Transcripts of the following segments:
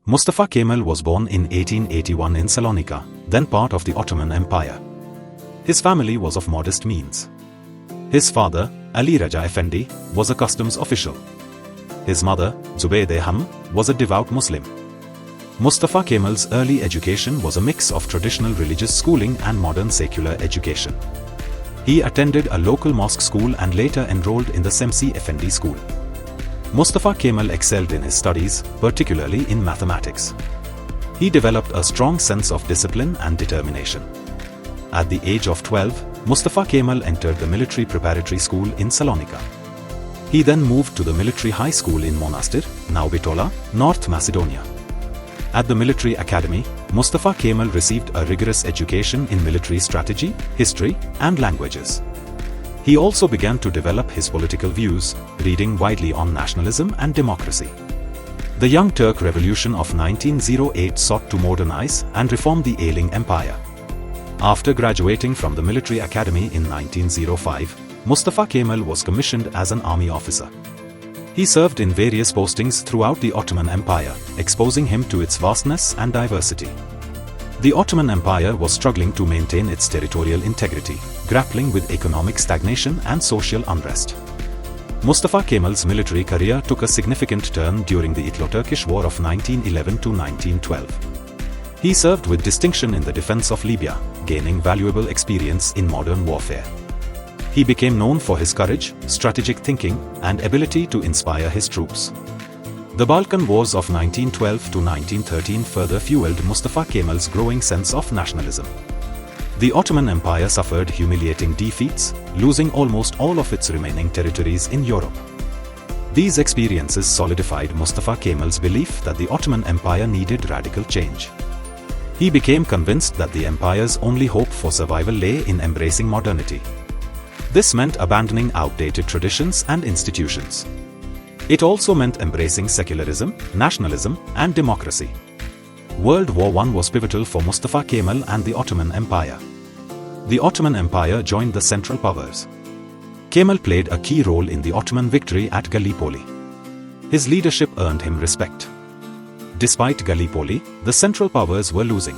Mustafa Kemal was born in 1881 in Salonika, then part of the Ottoman Empire. His family was of modest means. His father, Ali Raja Effendi, was a customs official. His mother, Zubayde Hanım, was a devout Muslim. Mustafa Kemal's early education was a mix of traditional religious schooling and modern secular education. He attended a local mosque school and later enrolled in the Semsi Effendi school. Mustafa Kemal excelled in his studies, particularly in mathematics. He developed a strong sense of discipline and determination. At the age of 12, Mustafa Kemal entered the military preparatory school in Salonika. He then moved to the military high school in Monastir, now Bitola, North Macedonia. At the military academy, Mustafa Kemal received a rigorous education in military strategy, history, and languages. He also began to develop his political views, reading widely on nationalism and democracy. The Young Turk Revolution of 1908 sought to modernize and reform the ailing empire. After graduating from the military academy in 1905, Mustafa Kemal was commissioned as an army officer. He served in various postings throughout the Ottoman Empire, exposing him to its vastness and diversity. The Ottoman Empire was struggling to maintain its territorial integrity, grappling with economic stagnation and social unrest. Mustafa Kemal's military career took a significant turn during the Italo-Turkish War of 1911 to 1912. He served with distinction in the defense of Libya, gaining valuable experience in modern warfare. He became known for his courage, strategic thinking, and ability to inspire his troops. The Balkan Wars of 1912 to 1913 further fueled Mustafa Kemal's growing sense of nationalism. The Ottoman Empire suffered humiliating defeats, losing almost all of its remaining territories in Europe. These experiences solidified Mustafa Kemal's belief that the Ottoman Empire needed radical change. He became convinced that the empire's only hope for survival lay in embracing modernity. This meant abandoning outdated traditions and institutions. It also meant embracing secularism, nationalism, and democracy. World War I was pivotal for Mustafa Kemal and the Ottoman Empire. The Ottoman Empire joined the Central Powers. Kemal played a key role in the Ottoman victory at Gallipoli. His leadership earned him respect. Despite Gallipoli, the Central Powers were losing.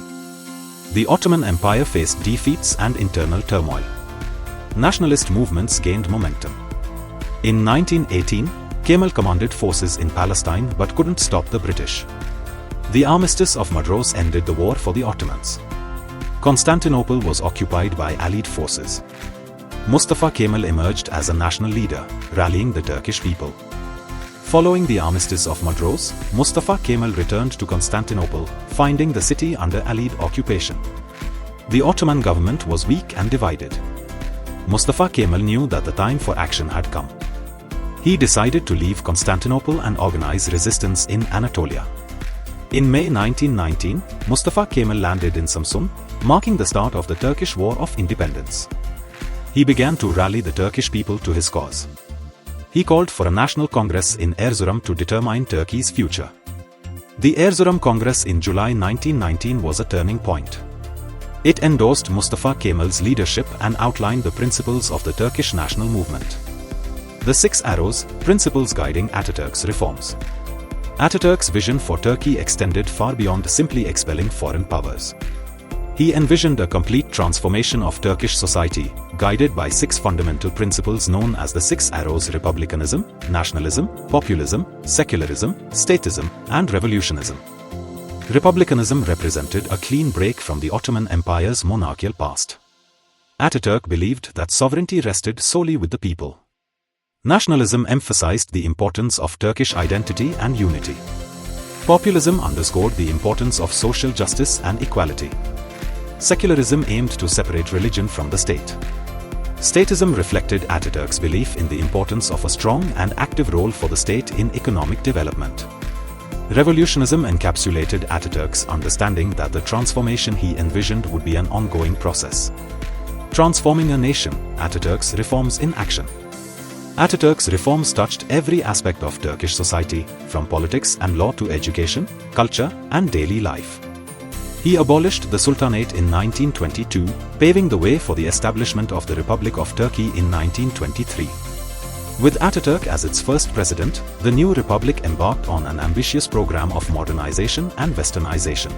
The Ottoman Empire faced defeats and internal turmoil. Nationalist movements gained momentum. In 1918, Kemal commanded forces in Palestine but couldn't stop the British. The Armistice of Mudros ended the war for the Ottomans. Constantinople was occupied by Allied forces. Mustafa Kemal emerged as a national leader, rallying the Turkish people. Following the Armistice of Mudros, Mustafa Kemal returned to Constantinople, finding the city under Allied occupation. The Ottoman government was weak and divided. Mustafa Kemal knew that the time for action had come. He decided to leave Constantinople and organize resistance in Anatolia. In May 1919, Mustafa Kemal landed in Samsun, marking the start of the Turkish War of Independence. He began to rally the Turkish people to his cause. He called for a national congress in Erzurum to determine Turkey's future. The Erzurum Congress in July 1919 was a turning point. It endorsed Mustafa Kemal's leadership and outlined the principles of the Turkish national movement. The 6 arrows, principles guiding Atatürk's reforms. Atatürk's vision for Turkey extended far beyond simply expelling foreign powers. He envisioned a complete transformation of Turkish society, guided by 6 fundamental principles known as the 6 arrows: republicanism, nationalism, populism, secularism, statism, and revolutionism. Republicanism represented a clean break from the Ottoman Empire's monarchical past. Atatürk believed that sovereignty rested solely with the people. Nationalism emphasized the importance of Turkish identity and unity. Populism underscored the importance of social justice and equality. Secularism aimed to separate religion from the state. Statism reflected Atatürk's belief in the importance of a strong and active role for the state in economic development. Revolutionism encapsulated Atatürk's understanding that the transformation he envisioned would be an ongoing process. Transforming a nation, Atatürk's reforms in action. Atatürk's reforms touched every aspect of Turkish society, from politics and law to education, culture, and daily life. He abolished the Sultanate in 1922, paving the way for the establishment of the Republic of Turkey in 1923. With Ataturk as its first president, the new republic embarked on an ambitious program of modernization and westernization.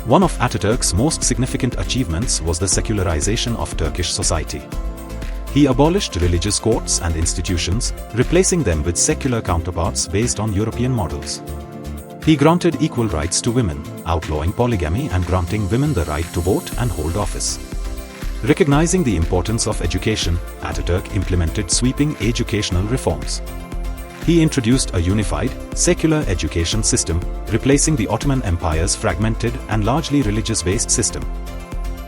One of Ataturk's most significant achievements was the secularization of Turkish society. He abolished religious courts and institutions, replacing them with secular counterparts based on European models. He granted equal rights to women, outlawing polygamy and granting women the right to vote and hold office. Recognizing the importance of education, Ataturk implemented sweeping educational reforms. He introduced a unified, secular education system, replacing the Ottoman Empire's fragmented and largely religious-based system.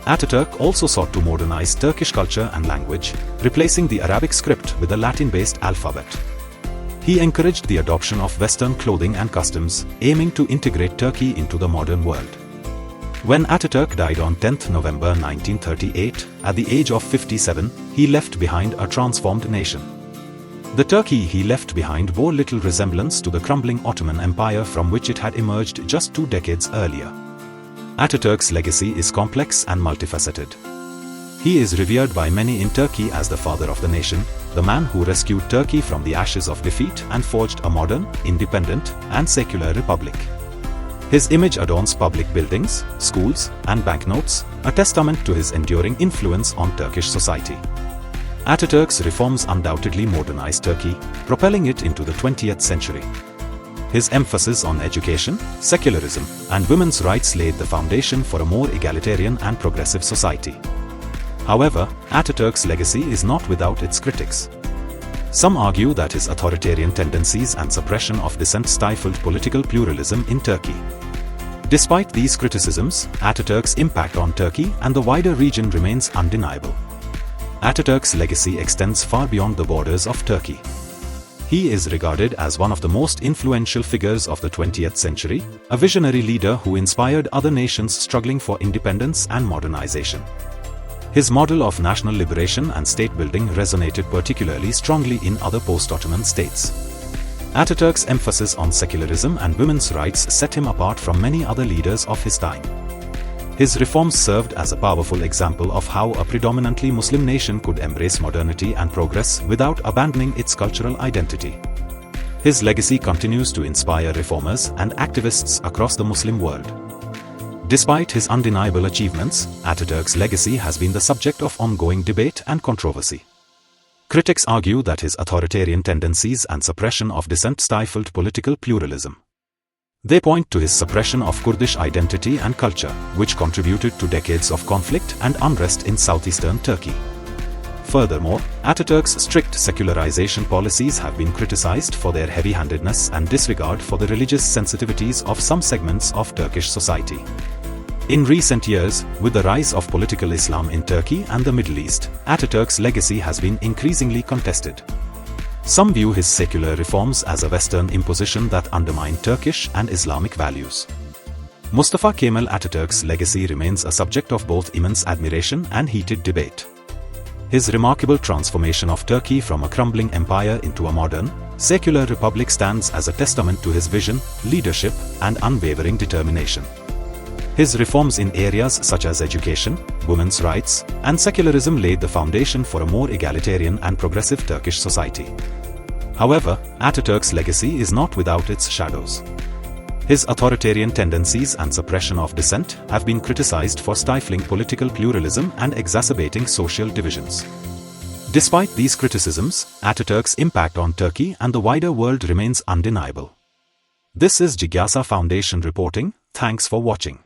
Ataturk also sought to modernize Turkish culture and language, replacing the Arabic script with a Latin-based alphabet. He encouraged the adoption of Western clothing and customs, aiming to integrate Turkey into the modern world. When Ataturk died on 10 November 1938, at the age of 57, he left behind a transformed nation. The Turkey he left behind bore little resemblance to the crumbling Ottoman Empire from which it had emerged just 2 decades earlier. Ataturk's legacy is complex and multifaceted. He is revered by many in Turkey as the father of the nation, the man who rescued Turkey from the ashes of defeat and forged a modern, independent, and secular republic. His image adorns public buildings, schools, and banknotes, a testament to his enduring influence on Turkish society. Ataturk's reforms undoubtedly modernized Turkey, propelling it into the 20th century. His emphasis on education, secularism, and women's rights laid the foundation for a more egalitarian and progressive society. However, Ataturk's legacy is not without its critics. Some argue that his authoritarian tendencies and suppression of dissent stifled political pluralism in Turkey. Despite these criticisms, Ataturk's impact on Turkey and the wider region remains undeniable. Ataturk's legacy extends far beyond the borders of Turkey. He is regarded as one of the most influential figures of the 20th century, a visionary leader who inspired other nations struggling for independence and modernization. His model of national liberation and state-building resonated particularly strongly in other post-Ottoman states. Ataturk's emphasis on secularism and women's rights set him apart from many other leaders of his time. His reforms served as a powerful example of how a predominantly Muslim nation could embrace modernity and progress without abandoning its cultural identity. His legacy continues to inspire reformers and activists across the Muslim world. Despite his undeniable achievements, Ataturk's legacy has been the subject of ongoing debate and controversy. Critics argue that his authoritarian tendencies and suppression of dissent stifled political pluralism. They point to his suppression of Kurdish identity and culture, which contributed to decades of conflict and unrest in southeastern Turkey. Furthermore, Ataturk's strict secularization policies have been criticized for their heavy-handedness and disregard for the religious sensitivities of some segments of Turkish society. In recent years, with the rise of political Islam in Turkey and the Middle East, Ataturk's legacy has been increasingly contested. Some view his secular reforms as a Western imposition that undermined Turkish and Islamic values. Mustafa Kemal Atatürk's legacy remains a subject of both immense admiration and heated debate. His remarkable transformation of Turkey from a crumbling empire into a modern, secular republic stands as a testament to his vision, leadership, and unwavering determination. His reforms in areas such as education, women's rights, and secularism laid the foundation for a more egalitarian and progressive Turkish society. However, Ataturk's legacy is not without its shadows. His authoritarian tendencies and suppression of dissent have been criticized for stifling political pluralism and exacerbating social divisions. Despite these criticisms, Ataturk's impact on Turkey and the wider world remains undeniable. This is Jigyasa Foundation reporting. Thanks for watching.